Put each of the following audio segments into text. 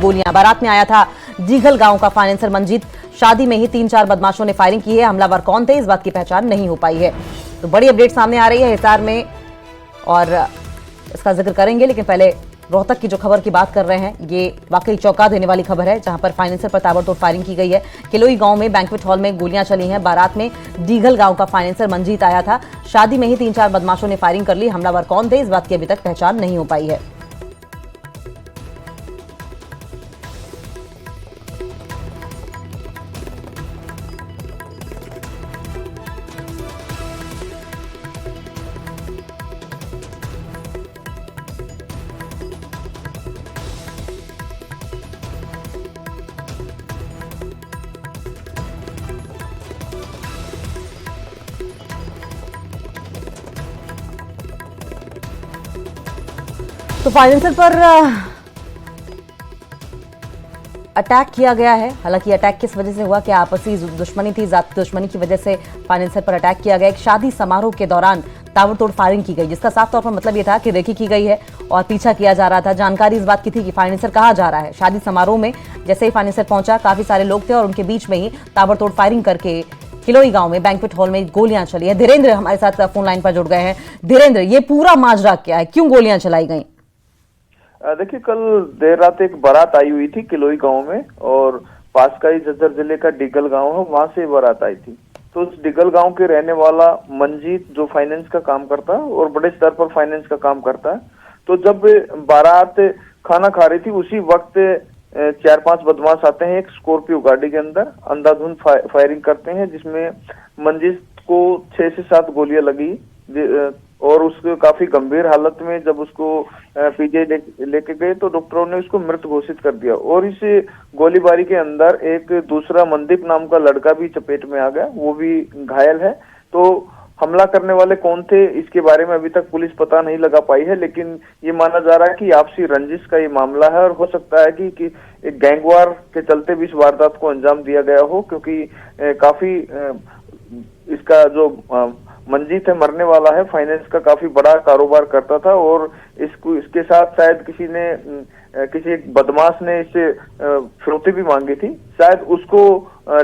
गोलियां। बारात में आया था दीघल गांव का फाइनेंसर मंजीत। शादी में ही 3-4 बदमाशों ने फायरिंग की है। हमलावर कौन थे, इस बात की पहचान नहीं हो पाई है। तो बड़ी अपडेट सामने आ रही है हिसार में और इसका जिक्र करेंगे, लेकिन पहले रोहतक की जो खबर की बात कर रहे हैं, ये वाकई चौंका देने वाली खबर है, जहां पर फाइनेंसर पर ताबड़तोड़ फायरिंग की गई है। किलोई गांव में बैंक्वेट हॉल में गोलियां चली हैं। बारात में दीघल गांव का फाइनेंसर मंजीत आया था। शादी में ही 3-4 बदमाशों ने फायरिंग कर ली। हमलावर कौन थे, इस बात की अभी तक पहचान नहीं हो पाई है। तो फाइनेंसर पर अटैक किया गया है। हालांकि अटैक किस वजह से हुआ, क्या आपसी दुश्मनी थी, जाति दुश्मनी की वजह से फाइनेंसर पर अटैक किया गया। एक शादी समारोह के दौरान ताबड़तोड़ फायरिंग की गई, जिसका साफ तौर पर मतलब यह था कि रेकी की गई है और पीछा किया जा रहा था। जानकारी इस बात की थी कि फाइनेंसर कहाँ जा रहा है। शादी समारोह में जैसे ही फाइनेंसर पहुंचा, काफी सारे लोग थे और उनके बीच में ही ताबड़तोड़ फायरिंग करके किलोई गांव में बैंक्वेट हॉल में गोलियां चली है। धीरेन्द्र हमारे साथ फोन लाइन पर जुड़ गए हैं। धीरेन्द्र, ये पूरा माजरा क्या है, क्यों गोलियां चलाई गई? देखिए, कल देर रात एक बारात आई हुई थी किलोई गांव में और पास का ही झज्जर जिले का डिगल गांव है, वहां से बारात आई थी। तो उस डिगल गांव के रहने वाला मंजीत जो फाइनेंस का काम करता है और बड़े स्तर पर फाइनेंस का काम करता है, तो जब बारात खाना खा रही थी उसी वक्त 4-5 बदमाश आते हैं एक स्कॉर्पियो गाड़ी के अंदर, अंधाधुंध फायरिंग करते हैं, जिसमें मंजीत को 6 से 7 गोलियां लगी और उसको काफी गंभीर हालत में जब उसको पीजीआई लेके गए तो डॉक्टरों ने उसको मृत घोषित कर दिया। और इस गोलीबारी के अंदर एक दूसरा मनदीप नाम का लड़का भी चपेट में आ गया, वो भी घायल है। तो हमला करने वाले कौन थे, इसके बारे में अभी तक पुलिस पता नहीं लगा पाई है, लेकिन ये माना जा रहा है कि आपसी रंजिश का ये मामला है और हो सकता है कि एक गैंगवार के चलते भी इस वारदात को अंजाम दिया गया हो, क्योंकि काफी इसका जो मंजीत है मरने वाला है, फाइनेंस का काफी बड़ा कारोबार करता था और इसके साथ शायद किसी एक बदमाश ने इससे फिरौती भी मांगी थी, शायद उसको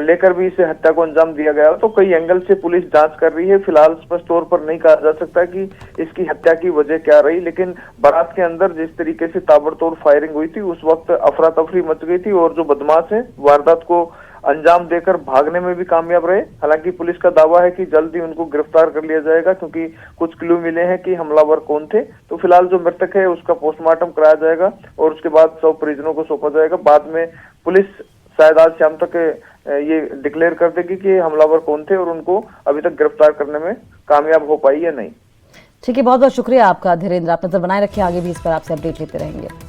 लेकर भी इसे हत्या को अंजाम दिया गया। तो कई एंगल से पुलिस जांच कर रही है। फिलहाल स्पष्ट तौर पर नहीं कहा जा सकता कि इसकी हत्या की वजह क्या रही, लेकिन बारात के अंदर जिस तरीके से ताबड़तोड़ फायरिंग हुई थी उस वक्त अफरा तफरी मच गई थी और जो बदमाश है वारदात को अंजाम देकर भागने में भी कामयाब रहे। हालांकि पुलिस का दावा है कि जल्द ही उनको गिरफ्तार कर लिया जाएगा, क्योंकि कुछ क्लू मिले हैं कि हमलावर कौन थे। तो फिलहाल जो मृतक है उसका पोस्टमार्टम कराया जाएगा और उसके बाद 100 परिजनों को सौंपा जाएगा। बाद में पुलिस शायद आज शाम तक ये डिक्लेयर कर देगी कि हमलावर कौन थे और उनको अभी तक गिरफ्तार करने में कामयाब हो पाई या नहीं। ठीक है, बहुत बहुत शुक्रिया आपका धीरेन्द्र। आप नजर बनाए रखिए, आगे भी इस पर आपसे अपडेट लेते रहेंगे।